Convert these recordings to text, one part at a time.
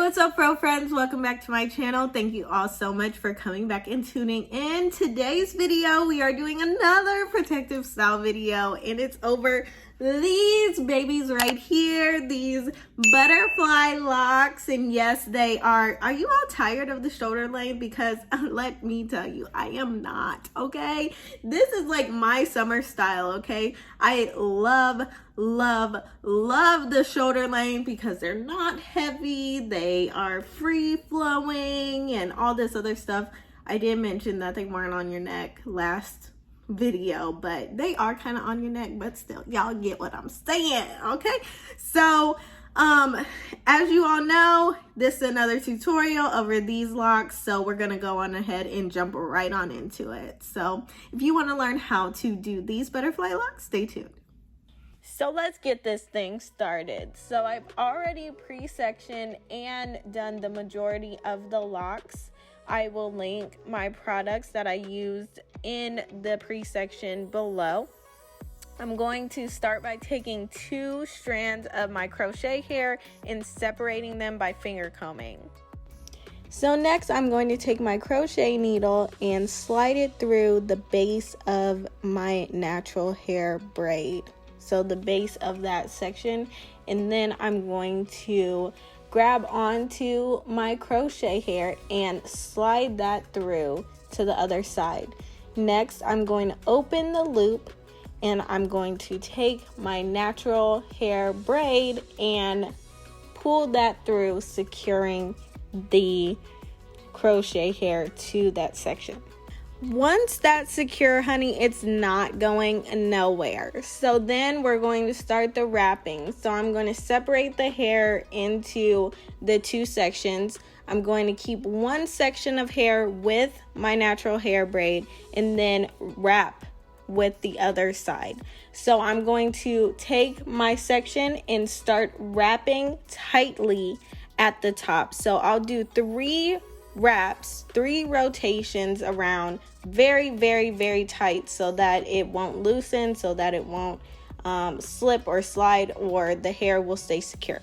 what's up, fro friends? Welcome back to my channel. Thank you all so much for coming back and tuning in. Today's video, we are doing another protective style video, and it's over these babies right here, these butterfly locks. And yes, they are. Are you all tired of the shoulder length? Because let me tell you, I am not, okay? This is like my summer style, okay? I love the shoulder length because they're not heavy, they are free flowing and all this other stuff. I did mention that they weren't on your neck last video, but they are kind of on your neck, but still, y'all get what I'm saying, okay? So as you all know, this is another tutorial over these locks, so we're gonna go on ahead and jump right on into it. So if you want to learn how to do these butterfly locks, stay tuned. So let's get this thing started. So I've already pre-sectioned and done the majority of the locks. I will link my products that I used in the pre-section below. I'm going to start by taking 2 strands of my crochet hair and separating them by finger combing. So next I'm going to take my crochet needle and slide it through the base of my natural hair braid. So the base of that section, and then I'm going to grab onto my crochet hair and slide that through to the other side. Next, I'm going to open the loop and I'm going to take my natural hair braid and pull that through, securing the crochet hair to that section. Once that's secure, honey, it's not going nowhere. So then we're going to start the wrapping. So I'm going to separate the hair into the 2 sections. I'm going to keep one section of hair with my natural hair braid and then wrap with the other side. So I'm going to take my section and start wrapping tightly at the top. So I'll do 3 wraps, 3 rotations around, very tight, so that it won't loosen, so that it won't slip or slide, or the hair will stay secure.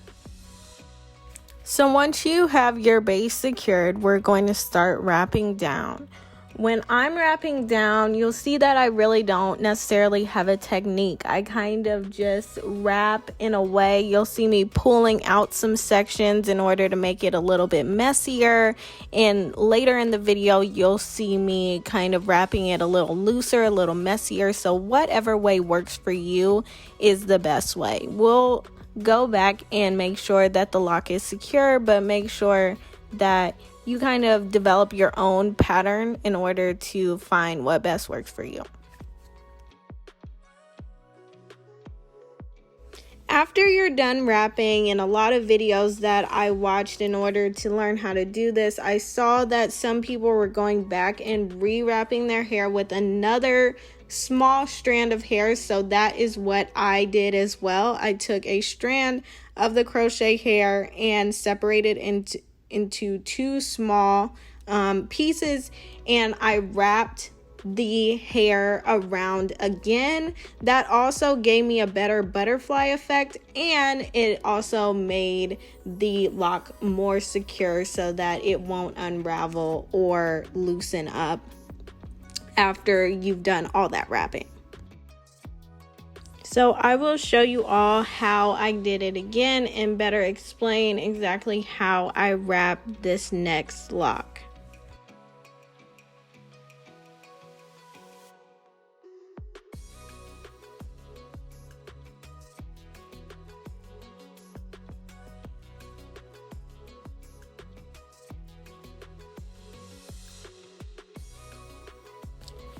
So once you have your base secured, we're going to start wrapping down. When I'm wrapping down, you'll see that I really don't necessarily have a technique. I kind of just wrap in a way. You'll see me pulling out some sections in order to make it a little bit messier. And later in the video, you'll see me kind of wrapping it a little looser, a little messier. So whatever way works for you is the best way. We'll go back and make sure that the lock is secure, but make sure that you kind of develop your own pattern in order to find what best works for you. After you're done wrapping, in a lot of videos that I watched in order to learn how to do this, I saw that some people were going back and re-wrapping their hair with another small strand of hair. So that is what I did as well. I took a strand of the crochet hair and separated into 2 small pieces, and I wrapped the hair around again. That also gave me a better butterfly effect, and it also made the lock more secure so that it won't unravel or loosen up after you've done all that wrapping. So I will show you all how I did it again and better explain exactly how I wrap this next lock.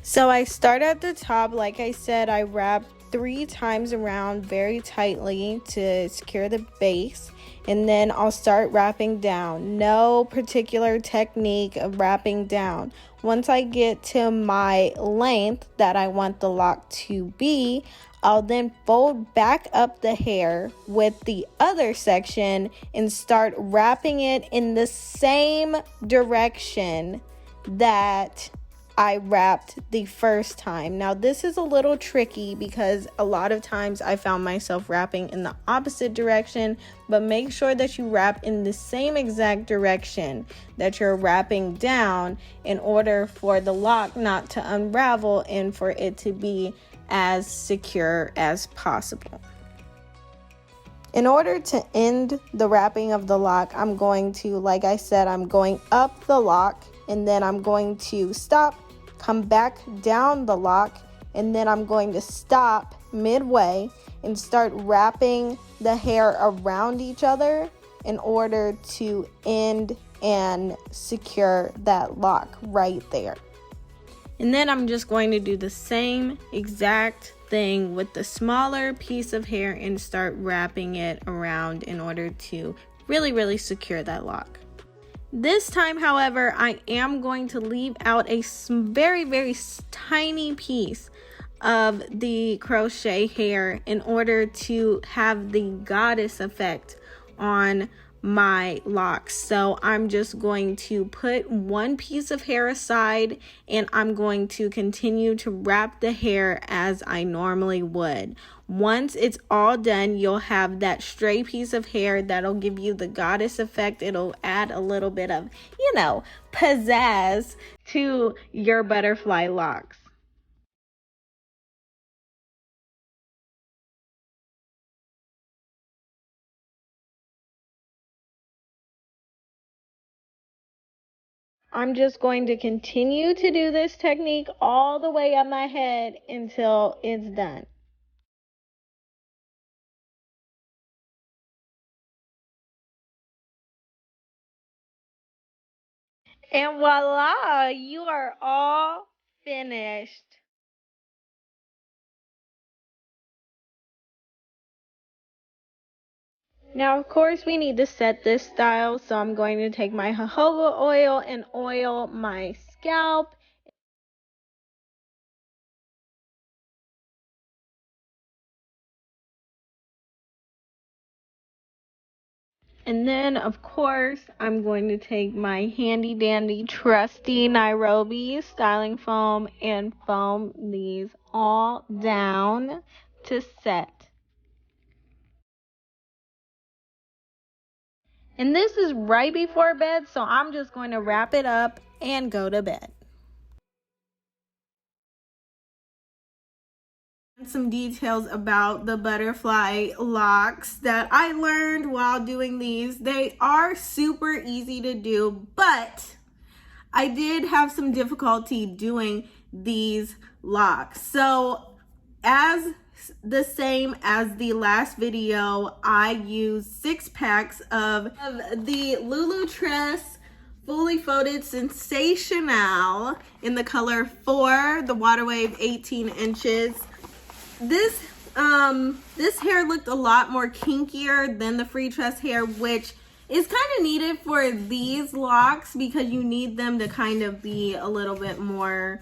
So I start at the top. Like I said, I wrap 3 times around very tightly to secure the base, and then I'll start wrapping down. No particular technique of wrapping down. Once I get to my length that I want the lock to be, I'll then fold back up the hair with the other section and start wrapping it in the same direction that I wrapped the first time. Now this is a little tricky because a lot of times I found myself wrapping in the opposite direction, but make sure that you wrap in the same exact direction that you're wrapping down in order for the lock not to unravel and for it to be as secure as possible. In order to end the wrapping of the lock, I'm going to, like I said, I'm going up the lock and then I'm going to stop, come back down the lock, and then I'm going to stop midway and start wrapping the hair around each other in order to end and secure that lock right there. And then I'm just going to do the same exact thing with the smaller piece of hair and start wrapping it around in order to really secure that lock. This time, however, I am going to leave out a very tiny piece of the crochet hair in order to have the goddess effect on my locks. So I'm just going to put one piece of hair aside and I'm going to continue to wrap the hair as I normally would. Once it's all done, you'll have that stray piece of hair that'll give you the goddess effect. It'll add a little bit of, you know, pizzazz to your butterfly locks. I'm just going to continue to do this technique all the way up my head until it's done. And voila, you are all finished. Now, of course, we need to set this style, so I'm going to take my jojoba oil and oil my scalp. And then, of course, I'm going to take my handy dandy trusty Nairobi styling foam and foam these all down to set. And this is right before bed, so I'm just going to wrap it up and go to bed. Some details about the butterfly locks that I learned while doing these. They are super easy to do, but I did have some difficulty doing these locks. So as the same as the last video, I used 6 packs of the LuluTress fully folded Sensationnel in the color 4, the Water Wave 18 inches. This hair looked a lot more kinkier than the free tress hair, which is kind of needed for these locks because you need them to kind of be a little bit more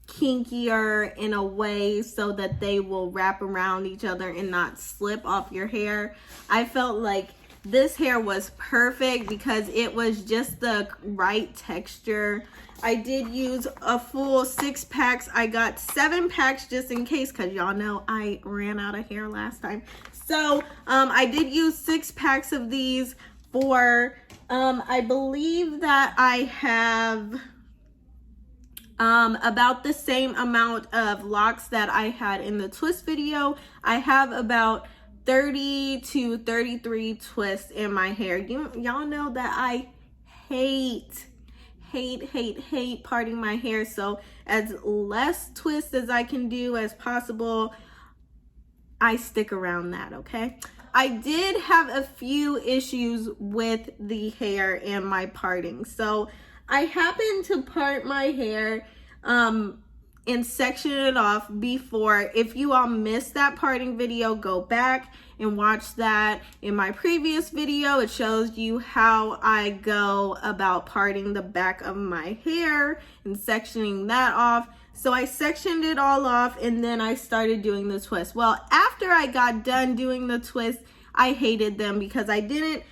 kinkier in a way so that they will wrap around each other and not slip off your hair. I felt like this hair was perfect because it was just the right texture. I did use a full 6 packs. I got 7 packs just in case because y'all know I ran out of hair last time. So I did use 6 packs of these for, I believe that I have about the same amount of locks that I had in the twist video. I have about 30 to 33 twists in my hair. Y'all know that I hate parting my hair, so as less twists as I can do as possible, I stick around that, okay? I did have a few issues with the hair and my parting. So I happened to part my hair and section it off before. If you all missed that parting video, go back and watch that. In my previous video, it shows you how I go about parting the back of my hair and sectioning that off. So I sectioned it all off and then I started doing the twist. Well, after I got done doing the twist, I hated them because I didn't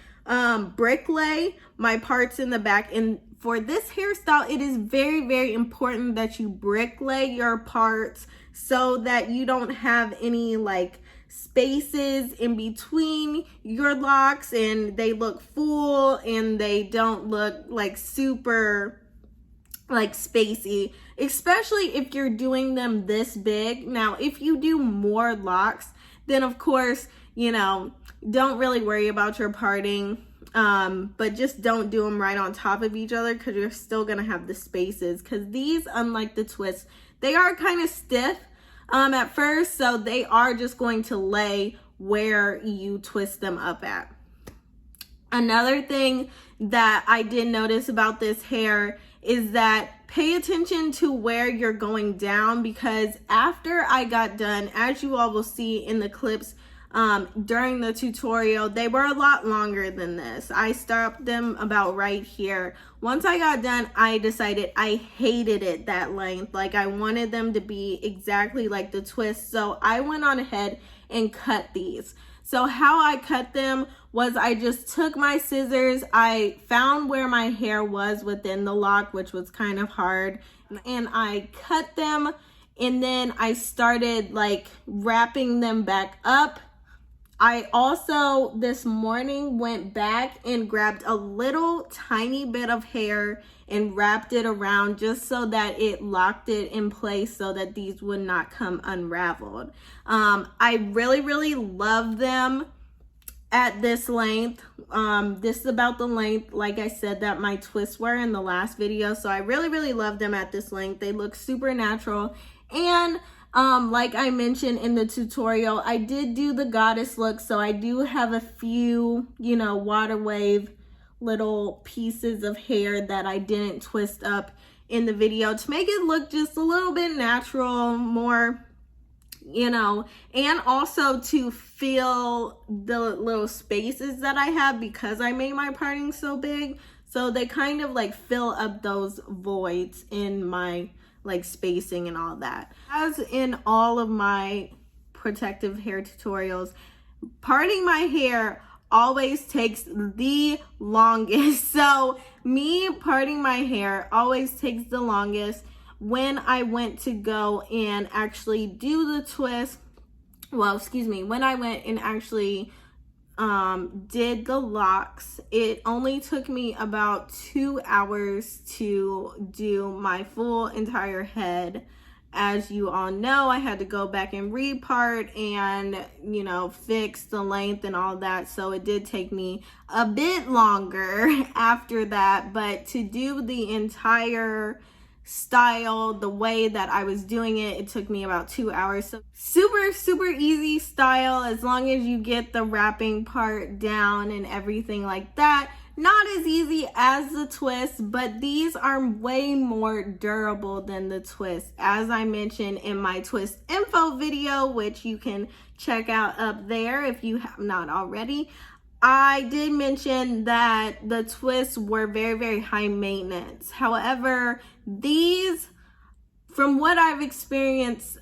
brick lay my parts in the back. And for this hairstyle, it is very, very important that you brick-lay your parts so that you don't have any like spaces in between your locks and they look full and they don't look like super like spacey, especially if you're doing them this big. Now, if you do more locks, then of course, you know, don't really worry about your parting. But just don't do them right on top of each other because you're still gonna have the spaces, because these, unlike the twists, they are kind of stiff at first, so they are just going to lay where you twist them up at. Another thing that I did notice about this hair is that pay attention to where you're going down, because after I got done, as you all will see in the clips during the tutorial, they were a lot longer than this. I stopped them about right here. Once I got done, I decided I hated it that length. Like, I wanted them to be exactly like the twist, so I went on ahead and cut these. So how I cut them was I just took my scissors, I found where my hair was within the lock, which was kind of hard, and I cut them, and then I started like wrapping them back up. I also this morning went back and grabbed a little tiny bit of hair and wrapped it around just so that it locked it in place so that these would not come unraveled. I really love them at this length. This is about the length, like I said, that my twists were in the last video. So I really love them at this length. They look super natural. And like I mentioned in the tutorial, I did do the goddess look, so I do have a few, you know, water wave little pieces of hair that I didn't twist up in the video to make it look just a little bit natural, more, you know, and also to fill the little spaces that I have because I made my parting so big. So they kind of like fill up those voids in my like spacing and all that. As in all of my protective hair tutorials, parting my hair always takes the longest. So me parting my hair always takes the longest. When I went to go and actually do the twist, well, excuse me, when I went and actually did the locks, it only took me about 2 hours to do my full entire head. As you all know, I had to go back and repart and, you know, fix the length and all that. So it did take me a bit longer after that. But to do the entire style the way that I was doing it, it took me about 2 hours. So super easy style as long as you get the wrapping part down and everything like that. Not as easy as the twist, but these are way more durable than the twist, as I mentioned in my twist info video, which you can check out up there if you have not already. I did mention that the twists were very high maintenance. However, these, from what I've experienced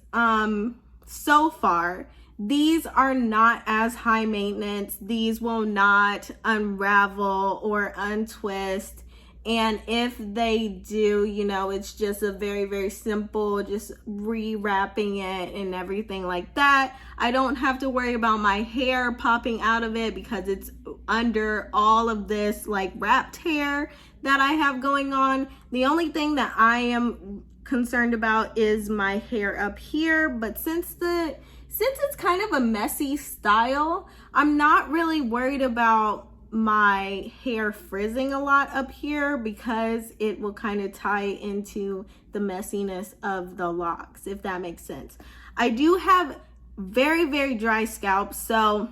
so far, these are not as high maintenance. These will not unravel or untwist. And if they do, you know, it's just a very simple, just rewrapping it and everything like that. I don't have to worry about my hair popping out of it because it's under all of this like wrapped hair that I have going on. The only thing that I am concerned about is my hair up here, but since it's kind of a messy style, I'm not really worried about my hair frizzing a lot up here because it will kind of tie into the messiness of the locks, if that makes sense. I do have very dry scalp, so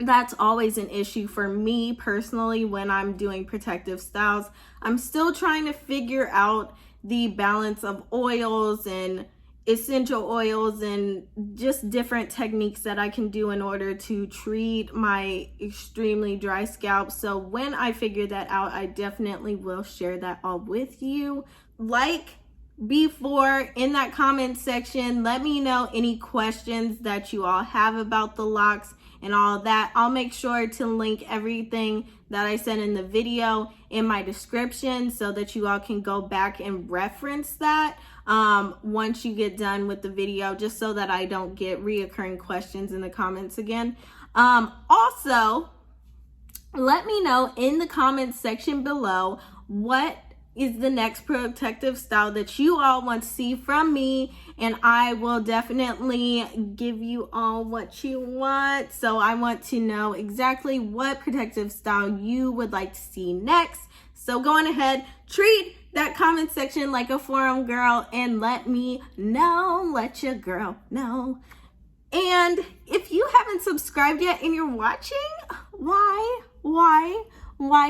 that's always an issue for me personally when I'm doing protective styles. I'm still trying to figure out the balance of oils and essential oils and just different techniques that I can do in order to treat my extremely dry scalp. So when I figure that out, I definitely will share that all with you. Like before, in that comment section, let me know any questions that you all have about the locks. and all that. I'll make sure to link everything that I said in the video in my description so that you all can go back and reference that once you get done with the video, just so that I don't get reoccurring questions in the comments again. Also, let me know in the comments section below what is the next protective style that you all want to see from me, and I will definitely give you all what you want. So I want to know exactly what protective style you would like to see next. So go on ahead, treat that comment section like a forum girl and let me know, let your girl know. And if you haven't subscribed yet and you're watching, why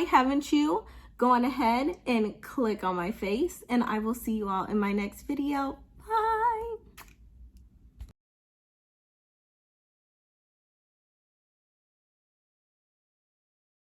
haven't you? Go on ahead and click on my face, and I will see you all in my next video.